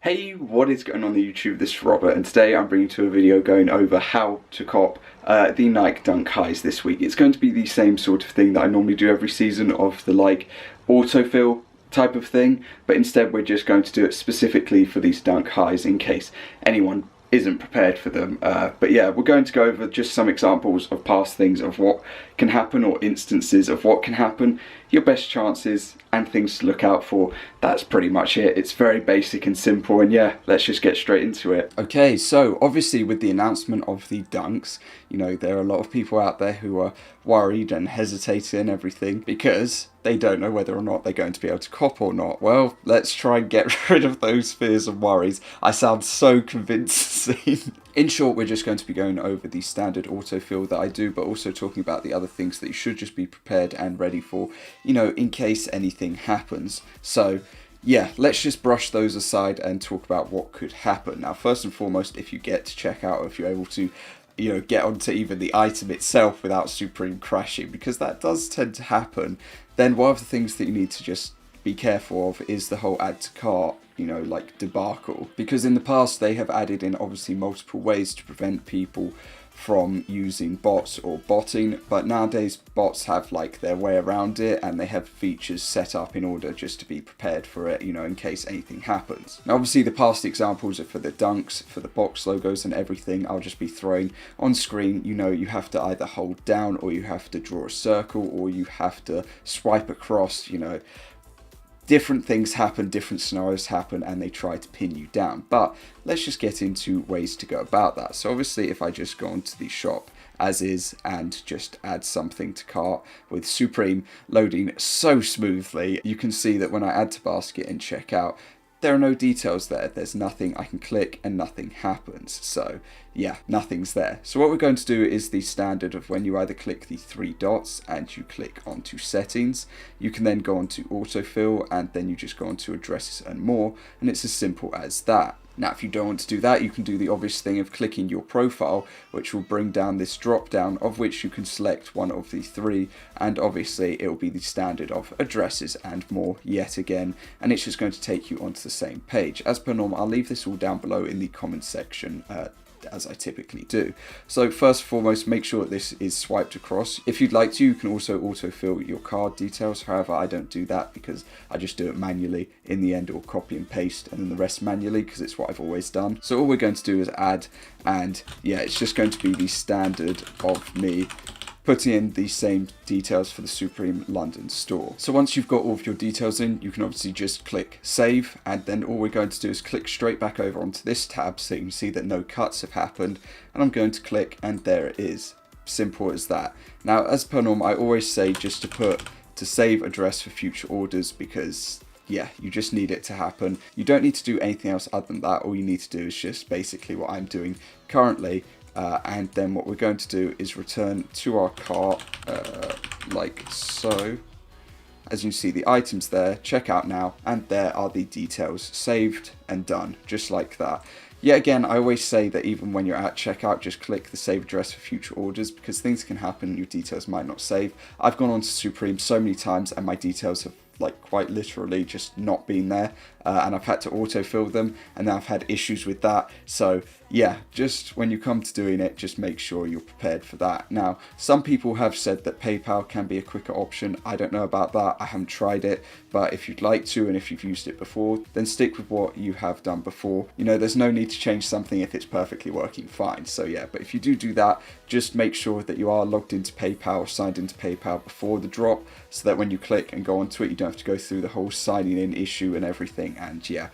Hey, what is going on the YouTube? This is Robert, and today I'm bringing you a video going over how to cop the Nike Dunk highs this week. It's going to be the same sort of thing that I normally do every season of the like autofill type of thing, but instead we're just going to do it specifically for these Dunk highs in case anyone isn't prepared for them. But yeah, we're going to go over just some examples of past things of what can happen, or instances of what can happen, your best chances and things to look out for. That's pretty much it. It's very basic and simple, and yeah, let's just get straight into it. Okay, so obviously with the announcement of the Dunks, you know, there are a lot of people out there who are worried and hesitating and everything because they don't know whether or not they're going to be able to cop or not. Well, let's try and get rid of those fears and worries. I sound so convincing. In short, we're just going to be going over the standard autofill that I do, but also talking about the other things that you should just be prepared and ready for, you know, in case anything happens. So yeah, let's just brush those aside and talk about what could happen. Now, first and foremost, if you get to check out, or if you're able to, you know, get onto even the item itself without Supreme crashing, because that does tend to happen, then one of the things that you need to just be careful of is the whole add to cart, you know, like debacle. Because in the past they have added in obviously multiple ways to prevent people from using bots or botting, but nowadays bots have like their way around it, and they have features set up in order just to be prepared for it, you know, in case anything happens. Now obviously the past examples are for the Dunks, for the box logos and everything. I'll just be throwing on screen. You know, you have to either hold down, or you have to draw a circle, or you have to swipe across. You know, different things happen, different scenarios happen, and they try to pin you down. But let's just get into ways to go about that. So obviously if I just go onto the shop as is and just add something to cart with Supreme loading so smoothly, you can see that when I add to basket and check out, there are no details there. There's nothing I can click and nothing happens. So yeah, nothing's there. So what we're going to do is the standard of when you either click the three dots and you click onto settings, you can then go onto autofill, and then you just go onto addresses and more, and it's as simple as that. Now, if you don't want to do that, you can do the obvious thing of clicking your profile, which will bring down this drop down of which you can select one of the three, and obviously it will be the standard of addresses and more yet again, and it's just going to take you onto the same page. As per normal, I'll leave this all down below in the comments section, as I typically do. So first and foremost, make sure that this is swiped across. If you'd like to, you can also autofill your card details. However, I don't do that because I just do it manually. In the end, it will copy and paste, and then the rest manually, because it's what I've always done. So all we're going to do is add, and yeah, it's just going to be the standard of me putting in the same details for the Supreme London store. So once you've got all of your details in, you can obviously just click save, and then all we're going to do is click straight back over onto this tab so you can see that no cuts have happened, and I'm going to click, and there it is. Simple as that. Now, as per normal, I always say just to save address for future orders, because yeah, you just need it to happen. You don't need to do anything else other than that. All you need to do is just basically what I'm doing currently. And then what we're going to do is return to our cart like so. As you see, the items there, check out now, and there are the details saved and done, just like that. Yet again, I always say that even when you're at checkout, just click the save address for future orders, because things can happen, your details might not save. I've gone on to Supreme so many times and my details have like quite literally just not been there, and I've had to autofill them, and I've had issues with that. So yeah, just when you come to doing it, just make sure you're prepared for that. Now, some people have said that PayPal can be a quicker option. I don't know about that. I haven't tried it, but if you'd like to, and if you've used it before, then stick with what you have done before. You know, there's no need to change something if it's perfectly working fine. So yeah, but if you do that, just make sure that you are logged into PayPal or signed into PayPal before the drop, so that when you click and go onto it, you don't have to go through the whole signing in issue and everything. And yeah,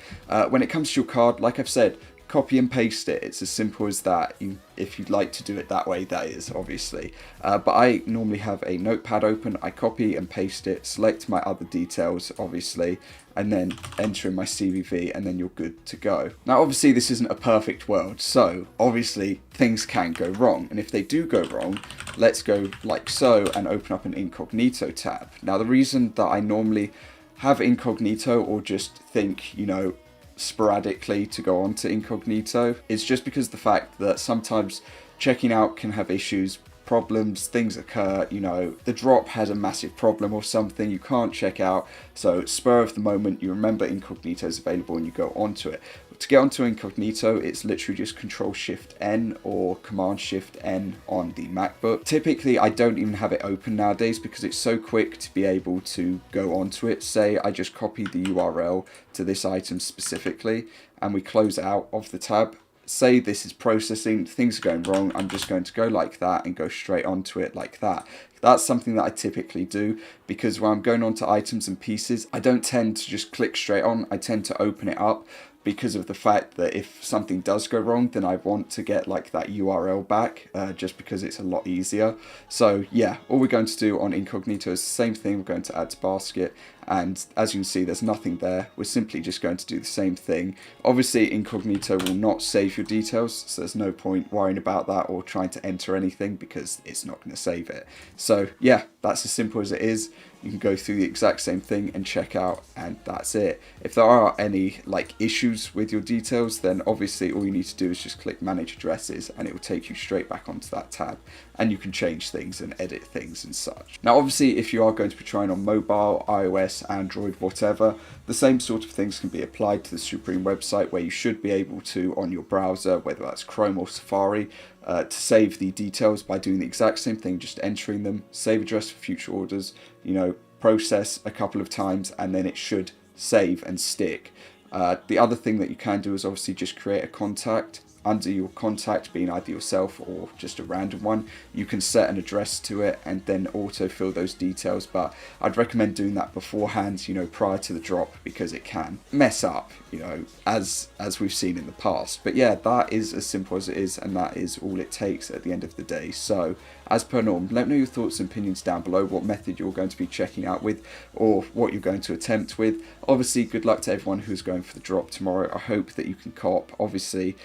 when it comes to your card, like I've said, copy and paste it. It's as simple as that. If you'd like to do it that way, that is, obviously. But I normally have a notepad open. I copy and paste it, select my other details, obviously, and then enter in my CVV, and then you're good to go. Now, obviously, this isn't a perfect world, so obviously things can go wrong. And if they do go wrong, let's go like so and open up an incognito tab. Now, the reason that I normally have incognito, or just think, you know, sporadically to go on to incognito, is just because the fact that sometimes checking out can have issues, problems, things occur, you know, the drop has a massive problem or something, you can't check out, so spur of the moment you remember incognito is available and you go onto it. To get onto incognito, it's literally just Control-Shift-N or Command-Shift-N on the MacBook. Typically, I don't even have it open nowadays because it's so quick to be able to go onto it. Say I just copy the URL to this item specifically, and we close out of the tab. Say this is processing, things are going wrong, I'm just going to go like that and go straight onto it like that. That's something that I typically do, because when I'm going onto items and pieces, I don't tend to just click straight on, I tend to open it up, because of the fact that if something does go wrong, then I want to get like that URL back, just because it's a lot easier. So yeah, all we're going to do on incognito is the same thing. We're going to add to basket, and as you can see, there's nothing there. We're simply just going to do the same thing. Obviously, incognito will not save your details, so there's no point worrying about that or trying to enter anything because it's not going to save it. So yeah, that's as simple as it is. You can go through the exact same thing and check out, and that's it. If there are any like issues with your details, then obviously all you need to do is just click manage addresses and it will take you straight back onto that tab, and you can change things and edit things and such. Now obviously, if you are going to be trying on mobile, iOS, Android, whatever, the same sort of things can be applied to the Supreme website, where you should be able to, on your browser, whether that's Chrome or Safari, to save the details by doing the exact same thing, just entering them, save address for future orders, you know, process a couple of times, and then it should save and stick. The other thing that you can do is obviously just create a contact. Under your contact, being either yourself or just a random one, you can set an address to it and then autofill those details, but I'd recommend doing that beforehand, you know, prior to the drop, because it can mess up, you know, as we've seen in the past. But yeah, that is as simple as it is, and that is all it takes at the end of the day. So as per norm, let me know your thoughts and opinions down below, what method you're going to be checking out with, or what you're going to attempt with. Obviously, good luck to everyone who's going for the drop tomorrow. I hope that you can cop. Obviously,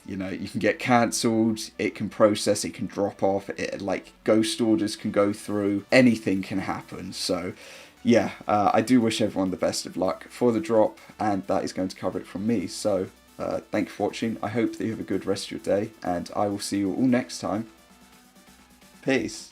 you know, you can get cancelled, it can process, it can drop off, it, like ghost orders can go through, anything can happen. So yeah, I do wish everyone the best of luck for the drop, and that is going to cover it from me. So thank you for watching. I hope that you have a good rest of your day, and I will see you all next time. Peace.